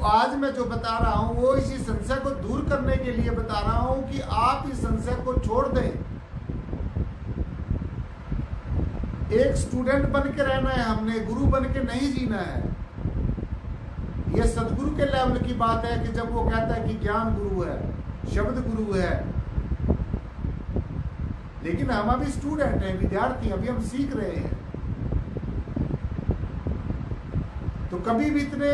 आज मैं जो बता रहा हूं वो इसी संशय को दूर करने के लिए बता रहा हूं कि आप इस संशय को छोड़ दें। एक स्टूडेंट बन के रहना है, हमने गुरु बन के नहीं जीना है। ये सदगुरु के लेवल की बात है कि जब वो कहता है कि ज्ञान गुरु है, शब्द गुरु है, लेकिन हम अभी स्टूडेंट हैं, विद्यार्थी, अभी हम सीख रहे हैं। तो कभी भी इतने,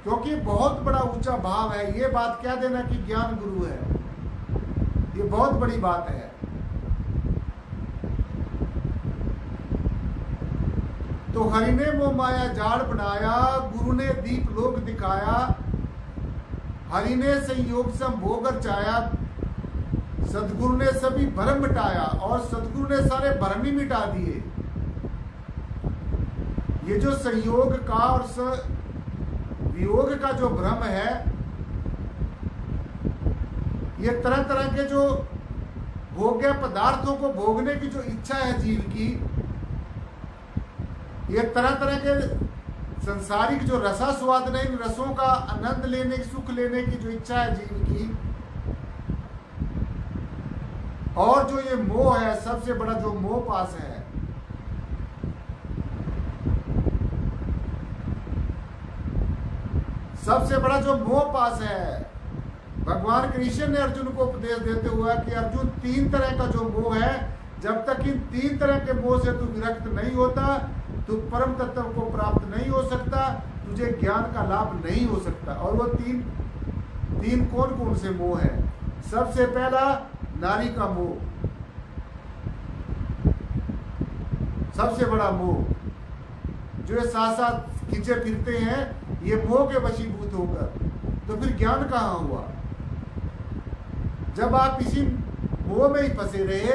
क्योंकि बहुत बड़ा ऊंचा भाव है, ये बात कह देना कि ज्ञान गुरु है, ये बहुत बड़ी बात है। तो हरि ने मोह माया जाड़ बनाया, गुरु ने दीप लोक दिखाया, हरि ने संयोग से भोग रचाया, सदगुरु ने सभी भ्रम मिटाया, और सदगुरु ने सारे भ्रम ही मिटा दिए। ये जो संयोग का और वियोग का जो भ्रम है, ये तरह तरह के जो भोग्य पदार्थों को भोगने की जो इच्छा है जीव की, ये तरह तरह के संसारिक जो रसा स्वाद नहीं, इन रसों का आनंद लेने, सुख लेने की जो इच्छा है जीव की, और जो ये मोह है, सबसे बड़ा जो मोह पास है, सबसे बड़ा जो मोह पास है, भगवान कृष्ण ने अर्जुन को उपदेश देते हुए कि अर्जुन, 3 तरह का जो मोह है, जब तक इन 3 तरह के मोह से तू विरक्त नहीं होता, तू परम तत्व को प्राप्त नहीं हो सकता, तुझे ज्ञान का लाभ नहीं हो सकता। और वो तीन कौन कौन से मोह है? सबसे पहला नारी का मोह, सबसे बड़ा मोह, जो ये साथ साथ खींचे फिरते हैं, ये मोह के वशीभूत होकर, तो फिर ज्ञान कहाँ हुआ? जब आप इसी मोह में ही फंसे रहे,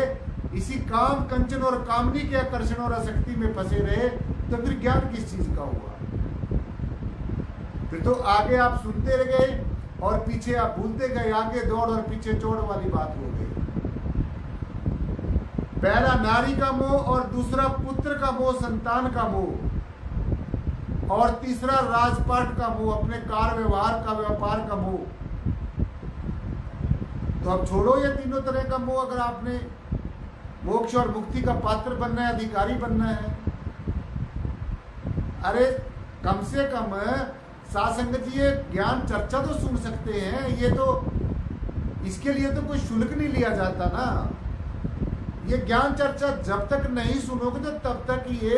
इसी काम कंचन और कामनी के आकर्षण और आसक्ति में फंसे रहे, तो फिर ज्ञान किस चीज का हुआ? फिर तो आगे आप सुनते रह गए और पीछे आप भूलते गए, आगे दौड़ और पीछे चोड़ वाली बात हो गई। पहला नारी का मोह, और दूसरा पुत्र का मोह, संतान का मोह, और तीसरा राजपाट का मोह, अपने कार व्यवहार का, व्यापार का मोह। तो अब छोड़ो ये तीनों तरह का मोह, अगर आपने मोक्ष और मुक्ति का पात्र बनना है, अधिकारी बनना है। अरे कम से कम सासंगत जी, ये ज्ञान चर्चा तो सुन सकते हैं, ये तो, इसके लिए तो कोई शुल्क नहीं लिया जाता ना। ये ज्ञान चर्चा जब तक नहीं सुनोगे तो तब तक ये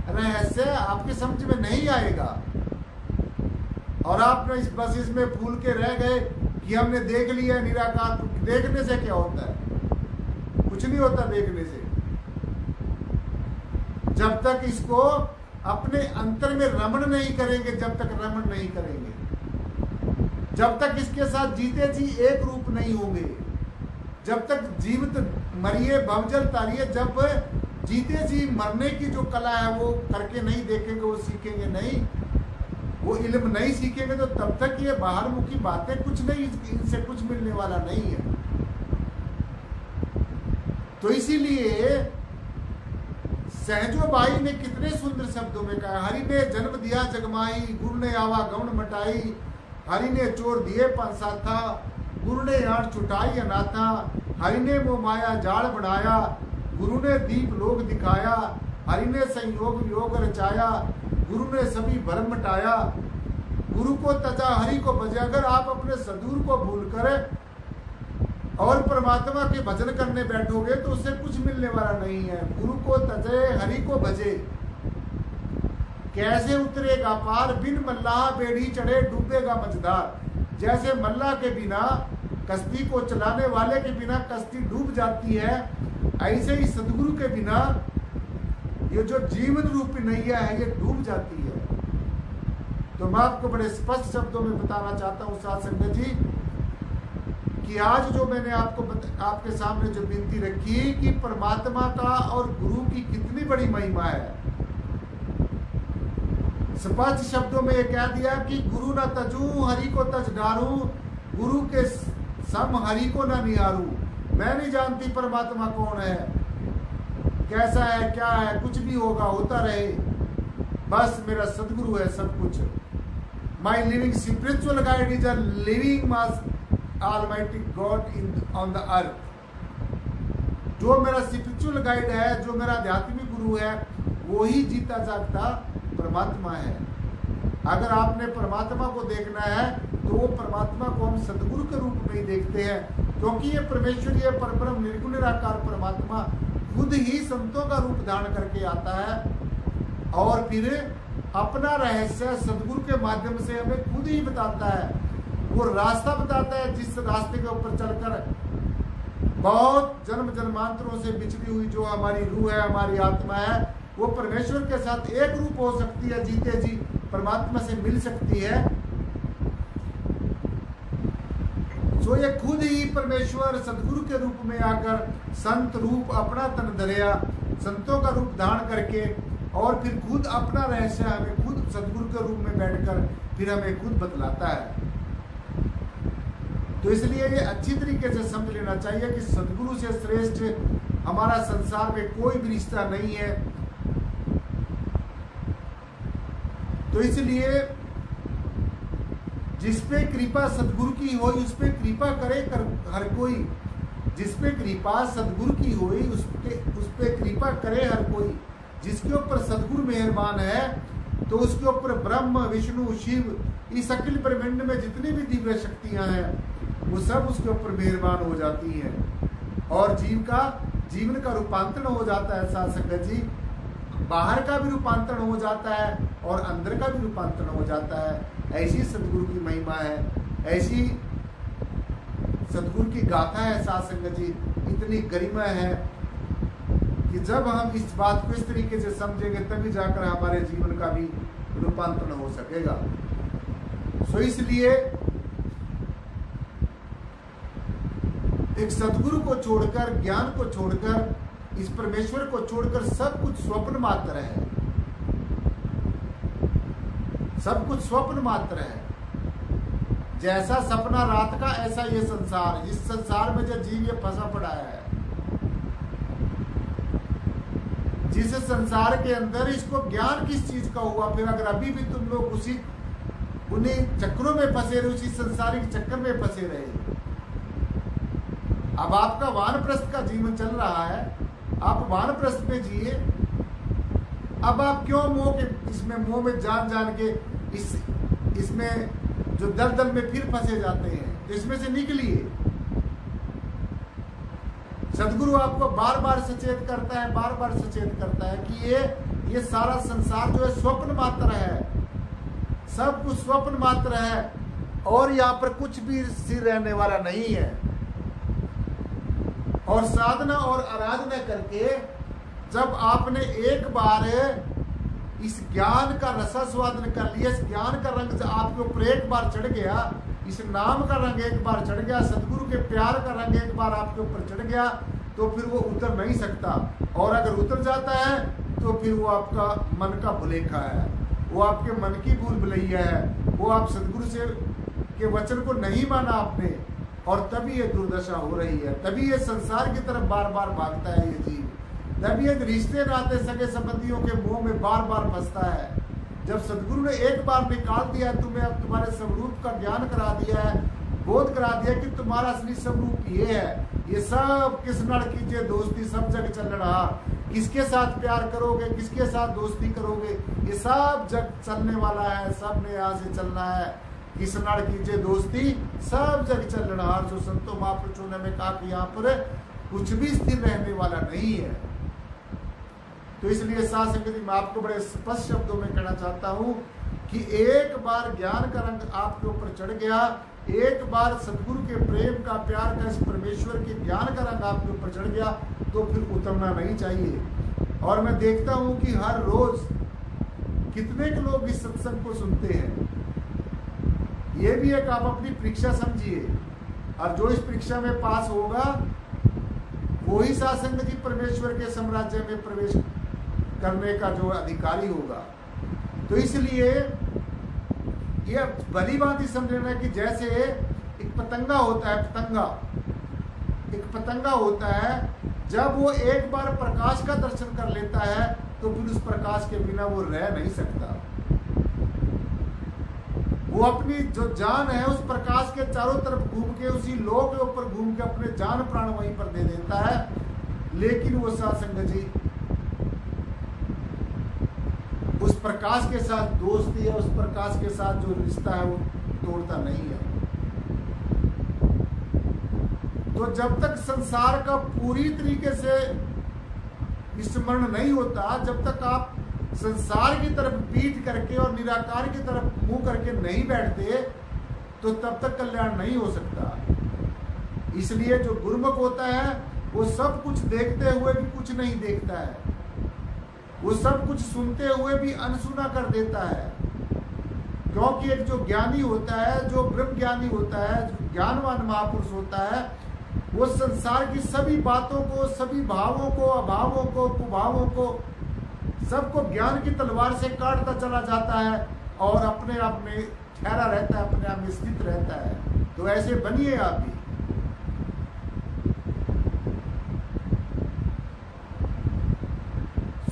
रहस्य आपके समझ में नहीं आएगा, और आप बस इसमें फूल के रह गए कि हमने देख लिया निराकार। देखने से क्या होता है? कुछ नहीं होता देखने से, जब तक इसको अपने अंतर में रमण नहीं करेंगे, जब तक रमण नहीं करेंगे, जब तक इसके साथ जीते जी एक रूप नहीं होंगे, जब तक जीवित मरिए भवजल तारिये, जब जीते जी मरने की जो कला है वो करके नहीं देखेंगे, वो सीखेंगे नहीं, वो इल्म नहीं सीखेंगे, तो तब तक ये बाहर मुखी बातें कुछ नहीं, इनसे कुछ मिलने वाला नहीं है। तो इसीलिए सहजो भाई ने कितने सुंदर शब्दों में कहा, हरि ने जन्म दिया जगमाई, गुरु ने आवा गौण मटाई, हरि ने चोर दिए पंसाथा, गुरु ने आठ छुटाई अनाथा, हरि ने मोह माया जाड़ बनाया, गुरु ने दीप लोक दिखाया, हरि ने संयोग वियोग रचाया, गुरु ने सभी भ्रम मिटाया, गुरु को तजा हरि को भजे। अगर आप अपने सदगुरु को भूल कर और परमात्मा के भजन करने बैठोगे तो उससे कुछ मिलने वाला नहीं है। गुरु को तजे हरि को भजे, कैसे उतरेगा पार, बिन मल्लाह बेड़ी चढ़े डूबेगा मझधार। जैसे मल्लाह के बिना, कश्ती को चलाने वाले के बिना कश्ती डूब जाती है, ऐसे ही सदगुरु के बिना ये जो जीवन रूपी नैया है ये डूब जाती है। तो मैं आपको बड़े स्पष्ट शब्दों में बताना चाहता हूँ साथ संगत जी, कि आज जो मैंने आपके सामने जो विनती रखी कि परमात्मा का और गुरु की कितनी बड़ी महिमा है, स्पष्ट शब्दों में ये कह दिया कि गुरु न तजू हरि को तज डारू, गुरु के सम हरि को न निहारू। मैं नहीं जानती परमात्मा कौन है, कैसा है, क्या है, कुछ भी होगा, होता रहे, बस मेरा सदगुरु है सब कुछ। My living spiritual guide is a living mass almighty God in on the earth. जो मेरा स्पिरिचुअल गाइड है, जो मेरा आध्यात्मिक गुरु है, वो ही जीता जागता परमात्मा है। अगर आपने परमात्मा को देखना है तो वो परमात्मा को हम सदगुरु के रूप में ही देखते हैं, क्योंकि ये परमेश्वर, ये परब्रह्म निर्गुण निराकार परमात्मा खुद ही संतों का रूप धारण करके आता है और फिर अपना रहस्य सदगुरु के माध्यम से हमें खुद ही बताता है। वो रास्ता बताता है जिस रास्ते के ऊपर चलकर बहुत जन्म जन्मांतरों से बिछड़ी हुई जो हमारी रूह है, हमारी आत्मा है, वो परमेश्वर के साथ एक रूप हो सकती है, जीते जी परमात्मा से मिल सकती है। सो ये खुद ही परमेश्वर सदगुरु के रूप में आकर संत रूप अपना तन धरिया, संतों का रूप धारण करके और फिर खुद अपना रहस्य हमें खुद सदगुरु के रूप में बैठकर फिर हमें खुद बतलाता है। तो इसलिए ये अच्छी तरीके से समझ लेना चाहिए कि सदगुरु से श्रेष्ठ हमारा संसार में कोई भी रिश्ता नहीं है। तो इसलिए जिसपे कृपा सदगुरु की हो उस पे कृपा करे हर कोई, जिसपे कृपा सदगुरु की हो उस पे कृपा करे हर कोई। जिसके ऊपर सदगुरु मेहरबान है तो उसके ऊपर ब्रह्म विष्णु शिव इस अखिल ब्रह्मांड में जितनी भी दिव्य शक्तियां हैं वो सब उसके ऊपर मेहरबान हो जाती हैं और जीवन का रूपांतरण हो जाता है। साथ संगत जी, बाहर का भी रूपांतरण हो जाता है और अंदर का भी रूपांतरण हो जाता है। ऐसी सदगुरु की महिमा है, ऐसी सदगुरु की गाथा है। साथ संगत जी, इतनी गरिमा है कि जब हम इस बात को इस तरीके से समझेंगे तभी जाकर हमारे जीवन का भी रूपांतरण हो सकेगा। सो इसलिए एक सदगुरु को छोड़कर, ज्ञान को छोड़कर, इस परमेश्वर को छोड़कर सब कुछ स्वप्न मात्र है, सब कुछ स्वप्न मात्र है। जैसा सपना रात का ऐसा ये संसार, इस संसार में जो जीव ये फंसा पड़ा है, जिस संसार के अंदर इसको ज्ञान किस चीज का हुआ। फिर अगर अभी भी तुम लोग उन्हीं चक्रों में फंसे रहे, उसी संसारिक चक्कर में फंसे रहे। अब आपका वानप्रस्थ का जीवन चल रहा है, आप वानप्रस्थ में जिए। अब आप क्यों मोह में जान के इसमें जो दलदल में फिर फंसे जाते हैं, तो इसमें से निकलिए। सदगुरु आपको बार बार सचेत करता है, बार बार सचेत करता है कि ये सारा संसार जो है स्वप्न मात्र है, सब कुछ स्वप्न मात्र है और यहाँ पर कुछ भी स्थिर रहने वाला नहीं है। और साधना और आराधना करके जब आपने एक बार इस ज्ञान का रसास्वादन कर लिया, इस ज्ञान का रंग आपके ऊपर एक बार चढ़ गया, इस नाम का रंग एक बार चढ़ गया, सदगुरु के प्यार का रंग एक बार आपके ऊपर चढ़ गया, तो फिर वो उतर नहीं सकता। और अगर उतर जाता है तो फिर वो आपका मन का भुलेखा है, वो आपके मन की भूल भुलैया है, वो आप सदगुरु से के वचन को नहीं माना आपने, और तभी ये दुर्दशा हो रही है। तभी ये संसार की तरफ बार बार भागता है ये जीव, तभी ये रिश्ते नाते सगे संबंधियों के मुंह में बार बार फंसता है। जब सदगुरु ने एक बार निकाल दिया तुम्हें, अब तुम्हारे स्वरूप का ज्ञान करा दिया है, बोध करा दिया कि तुम्हारा असली स्वरूप ये है, ये सब किस नड़ कीजिए दोस्ती सब जग चल रहा, किसके साथ प्यार करोगे, किसके साथ दोस्ती करोगे, ये सब जग चलने वाला है, सब ने यहाँ से चलना है। किस नड़ कीजिए दोस्ती सब जग चल रहा। जो संतों महापुरुषों ने हमें कहा कि यहाँ पर कुछ भी स्थिर रहने वाला नहीं है। तो इसलिए साथ संगति मैं आपको बड़े स्पष्ट शब्दों में कहना चाहता हूँ कि एक बार ज्ञान का रंग आपके ऊपर चढ़ गया, एक बार सदगुरु के प्रेम का, प्यार का, इस परमेश्वर के ज्ञान का रंग आपके ऊपर चढ़ गया तो फिर उतरना नहीं चाहिए। और मैं देखता हूँ कि हर रोज कितने के लोग इस सत्संग को सुनते हैं। ये भी एक आप अपनी परीक्षा समझिए, और जो इस परीक्षा में पास होगा वही सासंग जी परमेश्वर के साम्राज्य में प्रवेश करने का जो अधिकारी होगा। तो इसलिए ये भली बात ही समझ लेना कि जैसे एक पतंगा होता है, एक पतंगा होता है, जब वो एक बार प्रकाश का दर्शन कर लेता है तो फिर उस प्रकाश के बिना वो रह नहीं सकता। वो अपनी जो जान है उस प्रकाश के चारों तरफ घूम के उसी लोह के ऊपर घूम के अपने जान प्राण वहीं पर दे देता है, लेकिन वो साथ संगत जी उस प्रकाश के साथ दोस्ती है, उस प्रकाश के साथ जो रिश्ता है वो तोड़ता नहीं है। तो जब तक संसार का पूरी तरीके से स्मरण नहीं होता, जब तक आप संसार की तरफ पीठ करके और निराकार की तरफ मुंह करके नहीं बैठते, तो तब तक कल्याण नहीं हो सकता। इसलिए जो गुरुमुख होता है वो सब कुछ देखते हुए भी कुछ नहीं देखता है, वो सब कुछ सुनते हुए भी अनसुना कर देता है। क्योंकि एक जो ज्ञानी होता है, जो ब्रह्म ज्ञानी होता है, जो ज्ञानवान महापुरुष होता है, वो संसार की सभी बातों को, सभी भावों को, अभावों को, कुभावों को, सबको ज्ञान की तलवार से काटता चला जाता है और अपने आप में ठहरा रहता है, अपने आप में स्थित रहता है। तो ऐसे बनिए आप भी।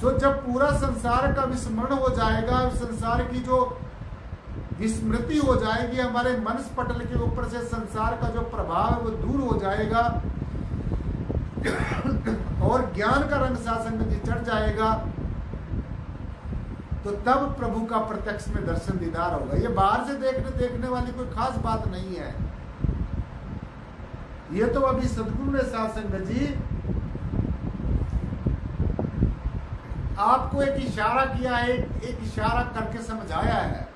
तो जब पूरा संसार का विस्मरण हो जाएगा, संसार की जो विस्मृति हो जाएगी, हमारे मन पटल के ऊपर से संसार का जो प्रभाव है वो दूर हो जाएगा और ज्ञान का रंग सासंग चढ़ जाएगा, तो तब प्रभु का प्रत्यक्ष में दर्शन दीदार होगा। ये बाहर से देखने वाली कोई खास बात नहीं है। ये तो अभी सदगुरु ने सासंग जी आपको एक इशारा किया है, एक इशारा करके समझाया है।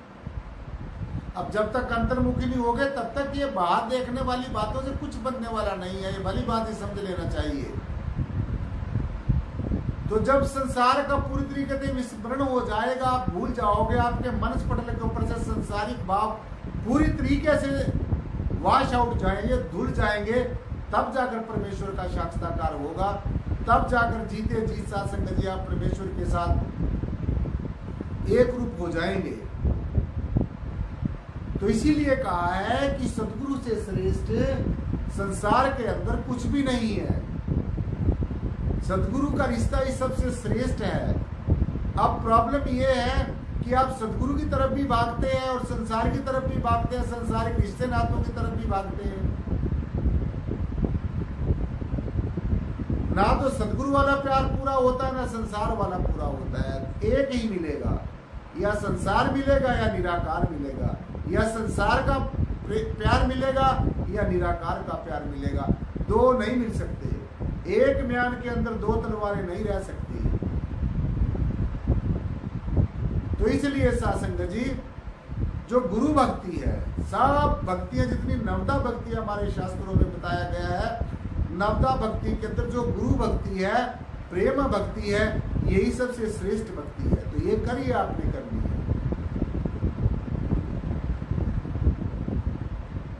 अब जब तक अंतर्मुखी नहीं होगे तब तक ये बाहर देखने वाली बातों से कुछ बनने वाला नहीं है, ये भली बात ही समझ लेना चाहिए। तो जब संसार का पूरी तरीके से विस्मरण हो जाएगा, आप भूल जाओगे, आपके मन पटल के ऊपर से संसारिक भाव पूरी तरीके से वॉश आउट जाएंगे, धुल जाएंगे, तब जाकर परमेश्वर का साक्षात्कार होगा, तब जाकर जीते जी सासंग जी आप परमेश्वर के साथ एक रूप हो जाएंगे। तो इसीलिए कहा है कि सदगुरु से श्रेष्ठ संसार के अंदर कुछ भी नहीं है। सदगुरु का रिश्ता ही सबसे श्रेष्ठ है। अब प्रॉब्लम ये है कि आप सदगुरु की तरफ भी भागते हैं और संसार की तरफ भी भागते हैं, संसारिक रिश्ते नातों की तरफ भी भागते हैं। ना तो सदगुरु वाला प्यार पूरा होता है, ना संसार वाला पूरा होता है। एक ही मिलेगा, या संसार मिलेगा या निराकार मिलेगा, या संसार का प्यार मिलेगा या निराकार का प्यार मिलेगा। दो नहीं मिल सकते। एक म्यान के अंदर दो तलवारें नहीं रह सकती। तो इसलिए सासंग जी जो गुरु भक्ति है, सब भक्तियां जितनी नवदा भक्ति हमारे शास्त्रों में बताया गया है, नवदा भक्ति के अंदर जो गुरु भक्ति है, प्रेम भक्ति है, यही सबसे श्रेष्ठ भक्ति है। तो ये करिए, आपने करनी है।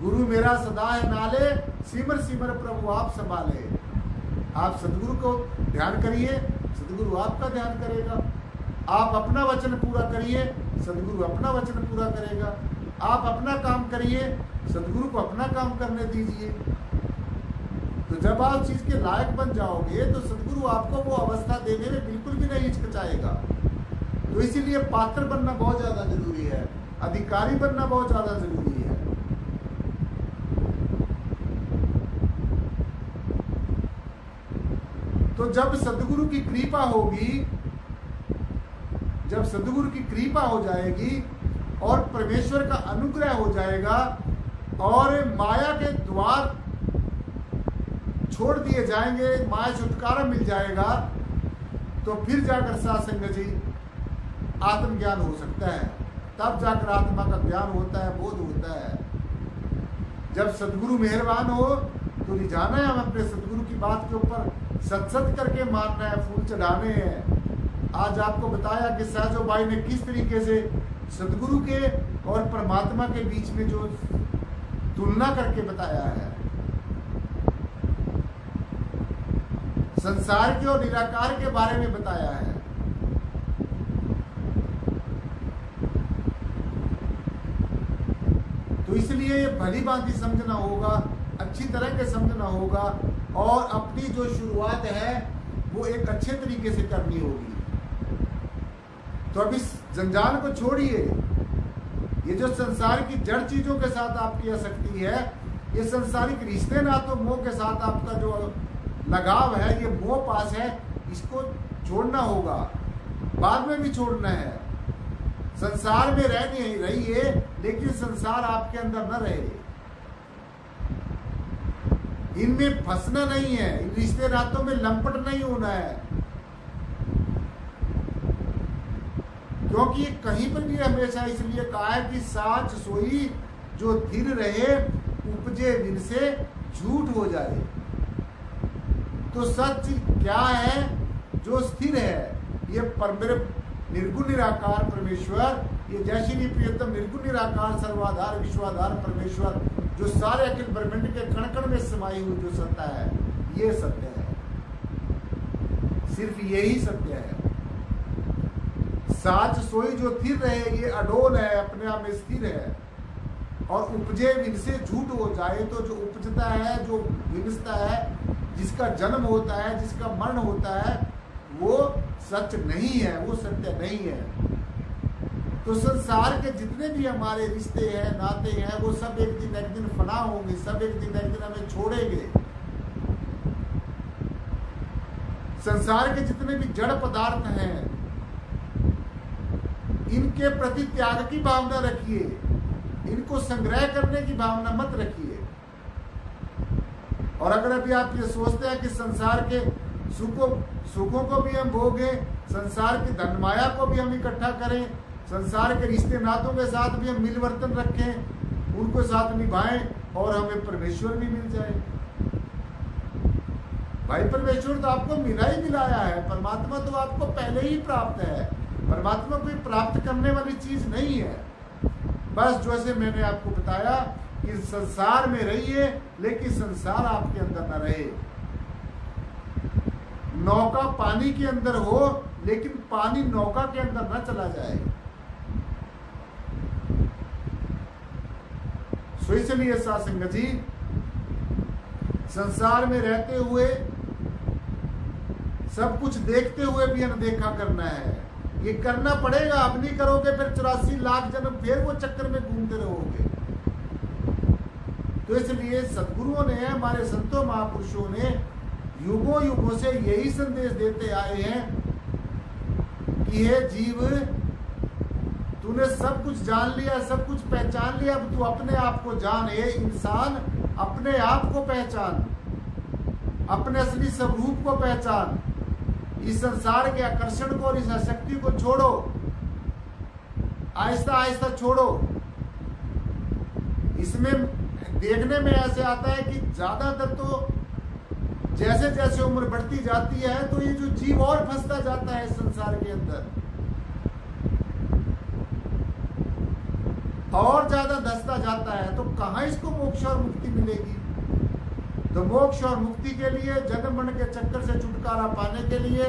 गुरु मेरा सदा है नाले, सिमर सिमर प्रभु आप संभाले। आप सदगुरु को ध्यान करिए, सदगुरु आपका ध्यान करेगा। आप अपना वचन पूरा करिए, सदगुरु अपना वचन पूरा करेगा। आप अपना काम करिए, सदगुरु को अपना काम करने दीजिए। तो जब आप चीज के लायक बन जाओगे तो सदगुरु आपको वो अवस्था देने में बिल्कुल भी नहीं हिचकिचाएगा। तो इसीलिए पात्र बनना बहुत ज्यादा जरूरी है, अधिकारी बनना बहुत ज्यादा जरूरी है। तो जब सदगुरु की कृपा होगी, जब सदगुरु की कृपा हो जाएगी और परमेश्वर का अनुग्रह हो जाएगा और माया के द्वार छोड़ दिए जाएंगे, माया छुटकारा मिल जाएगा, तो फिर जाकर सासंग जी आत्मज्ञान हो सकता है। तब जाकर आत्मा का ज्ञान होता है, बोध होता है। जब सदगुरु मेहरबान हो तो रिझाना है हम अपने सदगुरु की बात के ऊपर, सत्सत करके मानना है, फूल चढ़ाने हैं। आज आपको बताया कि सहजो भाई ने किस तरीके से सदगुरु के और परमात्मा के बीच में जो तुलना करके बताया है, संसार के और निराकार के बारे में बताया है। तो इसलिए ये भली भांति समझना होगा, अच्छी तरह के समझना होगा और अपनी जो शुरुआत है वो एक अच्छे तरीके से करनी होगी। तो अब इस जंजाल को छोड़िए, ये जो संसार की जड़ चीजों के साथ आपकी आसक्ति है, ये संसारिक रिश्ते नातों मोह के साथ आपका जो लगाव है, ये मोह पास है, इसको छोड़ना होगा, बाद में भी छोड़ना है। संसार में रहिए, लेकिन संसार आपके अंदर न रहे। इनमें फंसना नहीं है, इन रिश्ते नातों में लंपट नहीं होना है, क्योंकि ये कहीं पर भी हमेशा इसलिए कहा है कि साच सोई जो थिर रहे, उपजे विन से झूठ हो जाए। तो सच क्या है? जो स्थिर है, ये मेरे निर्गुण निराकार परमेश्वर, ये जय श्री प्रियतम निर्गुण निराकार सर्वाधार विश्वाधार परमेश्वर, जो सारे अखिल ब्रह्मांड के कण कण में समाई हुई जो सत्ता है, ये सत्य है, सिर्फ यही सत्य है। साच सोई जो थिर रहे, ये अडोल है, अपने आप में स्थिर है। और उपजे विन से झूठ हो जाए, तो जो उपजता है, जो विनसता है, जिसका जन्म होता है, जिसका मरण होता है, वो सच नहीं है, वो सत्य नहीं है। तो संसार के जितने भी हमारे रिश्ते हैं, नाते हैं, वो सब एक दिन फना होंगे, सब एक दिन हमें छोड़ेंगे। संसार के जितने भी जड़ पदार्थ हैं, इनके प्रति त्याग की भावना रखिए, इनको संग्रह करने की भावना मत रखिए। और अगर अभी आप ये सोचते हैं कि संसार के सुखों को भी हम भोगें, संसार की धन माया को भी हम इकट्ठा करें, संसार के रिश्ते नातों के साथ भी हम मिलवर्तन रखें, उनको साथ निभाएं और हमें परमेश्वर भी मिल जाए। भाई परमेश्वर तो आपको मिला ही मिलाया है, परमात्मा तो आपको पहले ही प्राप्त है। परमात्मा कोई प्राप्त करने वाली चीज नहीं है। बस जैसे मैंने आपको बताया कि संसार में रहिए, लेकिन संसार आपके अंदर न रहे। नौका पानी के अंदर हो, लेकिन पानी नौका के अंदर न चला जाए। सो इसलिए सासंग जी, संसार में रहते हुए सब कुछ देखते हुए भी अनदेखा करना है। ये करना पड़ेगा, अब नहीं करोगे फिर 84 लाख जन्म फिर वो चक्कर में घूमते रहोगे। तो इसलिए सद्गुरुओं ने, हमारे संतों महापुरुषों ने युगों युगों से यही संदेश देते आए हैं कि हे जीव, तूने सब कुछ जान लिया, सब कुछ पहचान लिया, अब तू अपने आप को जान। हे इंसान, अपने आप को पहचान, अपने असली स्वरूप को पहचान। इस संसार के आकर्षण को और इस आसक्ति को छोड़ो, आहिस्ता आहिस्ता छोड़ो। इसमें देखने में ऐसे आता है कि ज्यादातर तो जैसे जैसे उम्र बढ़ती जाती है, तो ये जो जीव और फंसता जाता है संसार के अंदर, और ज्यादा धंसता जाता है। तो कहां इसको मोक्ष और मुक्ति मिलेगी? तो मोक्ष और मुक्ति के लिए, जन्म मरण के चक्कर से छुटकारा पाने के लिए,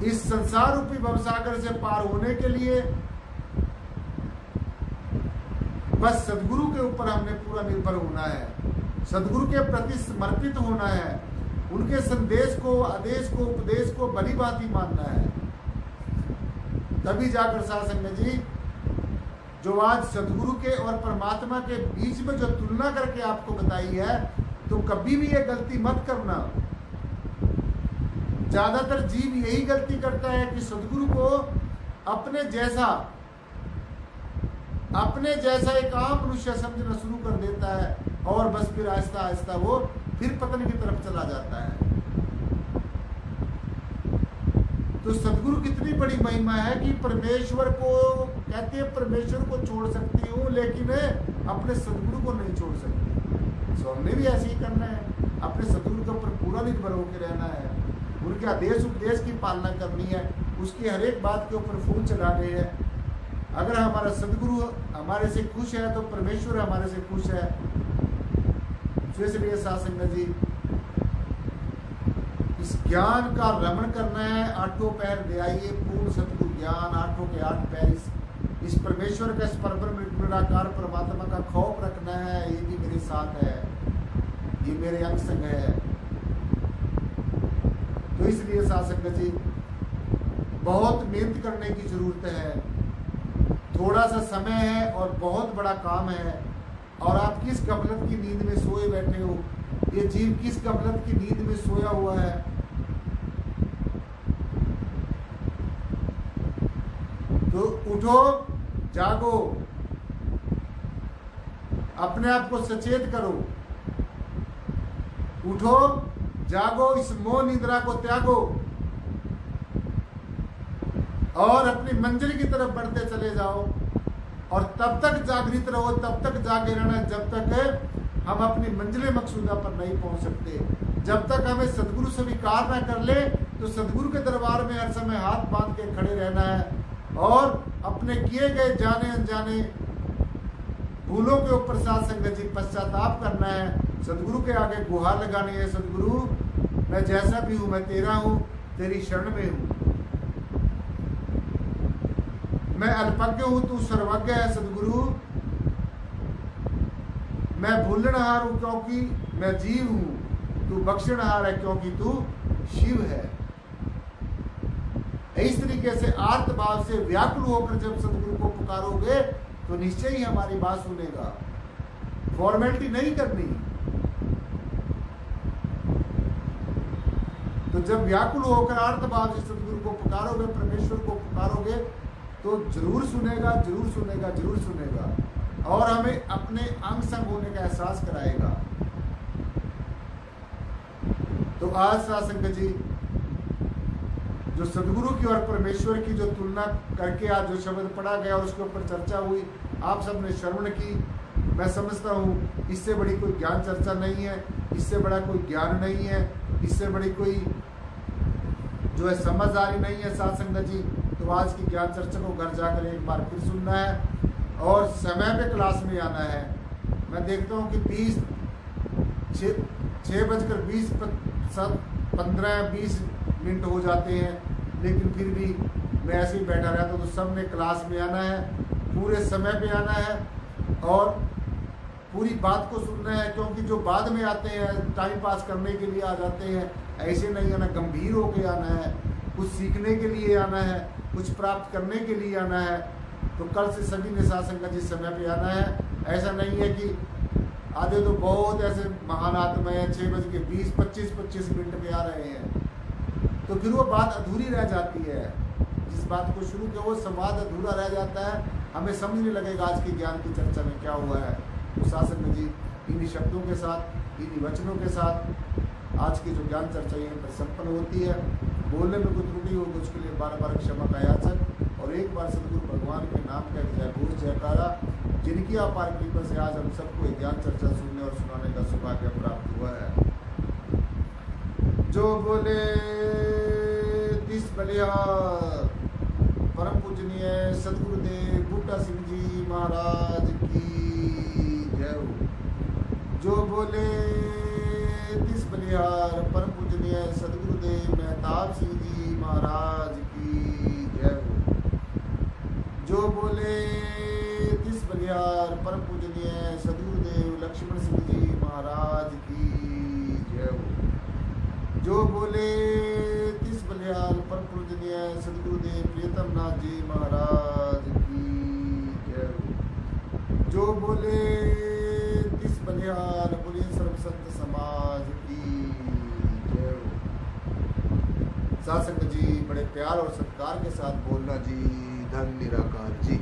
इस संसार रूपी भवसागर से पार होने के लिए, बस सदगुरु के ऊपर हमने पूरा निर्भर होना है, सदगुरु के प्रति समर्पित होना है, उनके संदेश को, आदेश को, उपदेश को भली भांति मानना है। तभी जाकर सासंग जी, जो आज सदगुरु के और परमात्मा के बीच में जो तुलना करके आपको बताई है, तो कभी भी ये गलती मत करना। ज्यादातर जीव यही गलती करता है कि सदगुरु को अपने जैसा एक आम मनुष्य समझना शुरू कर देता है, और बस फिर आहिस्ता आहिस्ता वो फिर पतन की तरफ चला जाता है। तो सदगुरु कितनी बड़ी महिमा है कि परमेश्वर को कहते हैं, परमेश्वर को छोड़ सकती हूँ लेकिन अपने सदगुरु को नहीं छोड़ सकती। सो हमने भी ऐसे ही करना है, अपने सदगुरु के ऊपर पूरा निर्भर होकर रहना है, उनके आदेश उपदेश की पालना करनी है, उसकी हर एक बात के ऊपर फूल चढ़ाने हैं। अगर हमारा सदगुरु हमारे से खुश है, तो परमेश्वर हमारे से खुश है। इसलिए सासंग जी, इस ज्ञान का रमण करना है। आठों पैर दे आइए, पूर्ण सतगुरु ज्ञान, आठों के आठ पैर, इस परमेश्वर का, इस परब्रह्म निराकार परमात्मा का खौफ रखना है। ये भी मेरे साथ है, ये मेरे अंग संग है। तो इसलिए सासंग जी, बहुत मेहनत करने की जरूरत है। थोड़ा सा समय है और बहुत बड़ा काम है, और आप किस गफलत की नींद में सोए बैठे हो, ये जीव किस गफलत की नींद में सोया हुआ है। तो उठो, जागो, अपने आप को सचेत करो, उठो, जागो, इस मोह निद्रा को त्यागो और अपनी मंजिल की तरफ बढ़ते चले जाओ। और तब तक जागृत रहो, तब तक जागे रहना जब तक हम अपनी मंजिल मकसूदा पर नहीं पहुंच सकते। जब तक हमें सदगुरु स्वीकार ना कर ले तो सदगुरु के दरबार में हर समय हाथ बांध के खड़े रहना है और अपने किए गए जाने अनजाने भूलों के ऊपर साथ संगत जी पश्चाताप करना है। सदगुरु के आगे गुहार लगानी है, सदगुरु मैं जैसा भी हूं मैं तेरा हूं, तेरी शरण में हूं, मैं अल्पज्ञ हूं, तू सर्वज्ञ है। सदगुरु मैं भूलनहार हूं क्योंकि मैं जीव हूं, तू बख्शनहार है क्योंकि तू शिव है। इस तरीके से आर्त भाव से व्याकुल होकर जब सदगुरु को पुकारोगे तो निश्चय ही हमारी बात सुनेगा। फॉर्मेलिटी नहीं करनी। तो जब व्याकुल होकर आर्त भाव से सदगुरु को पुकारोगे, परमेश्वर को पुकारोगे तो जरूर सुनेगा, जरूर सुनेगा, जरूर सुनेगा और हमें अपने अंग संग होने का एहसास कराएगा। तो आज साथ संगत जी जो सदगुरु की और परमेश्वर की जो तुलना करके आज जो शब्द पढ़ा गया और उसके ऊपर चर्चा हुई, आप सबने श्रवण की। मैं समझता हूँ इससे बड़ी कोई ज्ञान चर्चा नहीं है, इससे बड़ा कोई ज्ञान नहीं है, इससे बड़ी कोई जो है समझदारी नहीं है साथ संगत जी। तो आज की ज्ञान चर्चा को घर जाकर एक बार फिर सुनना है और समय पे क्लास में आना है। मैं देखता हूँ कि 6:20 मिनट हो जाते हैं, लेकिन फिर भी मैं ऐसे ही बैठा रहता हूँ। तो सब ने क्लास में आना है, पूरे समय पे आना है और पूरी बात को सुनना है, क्योंकि जो बाद में आते हैं टाइम पास करने के लिए आ जाते हैं, ऐसे नहीं आना, गंभीर होके आना है, कुछ सीखने के लिए आना है, कुछ प्राप्त करने के लिए आना है। तो कल से सभी ने साथ संगत जी समय पे आना है। ऐसा नहीं है कि आधे तो बहुत ऐसे महान आत्मा है 6:20-25 मिनट पे आ रहे हैं, तो फिर वो बात अधूरी रह जाती है। जिस बात को शुरू किया वो संवाद अधूरा रह जाता है, हमें समझ नहीं लगेगा आज की ज्ञान की चर्चा में क्या हुआ है। तो साथ संगत जी इन्हीं शब्दों के साथ, इन्हीं वचनों के साथ आज की जो ज्ञान चर्चा यहाँ पर संपन्न होती है। बोलने में कोई त्रुटि हो तो उसके लिए बार बार क्षमा का याचक और एक बार सदगुरु भगवान के नाम का जय घोष जयकारा, जिनकी अपार कृपा से आज हम सबको ज्ञान चर्चा सुनने और सुनाने का सौभाग्य प्राप्त हुआ है। जो बोले तिस बलिहार परम पूजनीय सदगुरुदेव बूटा सिंह जी महाराज की जय हो। जो बोले तिस बलिहार परम पूजनीय सदगुरुदेव मेहताब सिंह जी महाराज की जय हो। जो बोले तिस बलिहार परम पूजनीय सदगुरुदेव लक्ष्मण सिंह जी महाराज की जय हो। जो बोले तिस बलिहार परम पूजनीय सदगुरुदेव प्रियतम नाथ जी महाराज की जय हो। जो बोले तिस बलिहार बोले सर्व संत समाज की जय हो। साथ संगत जी बड़े प्यार और सत्कार के साथ बोलना जी। धन निराकार जी।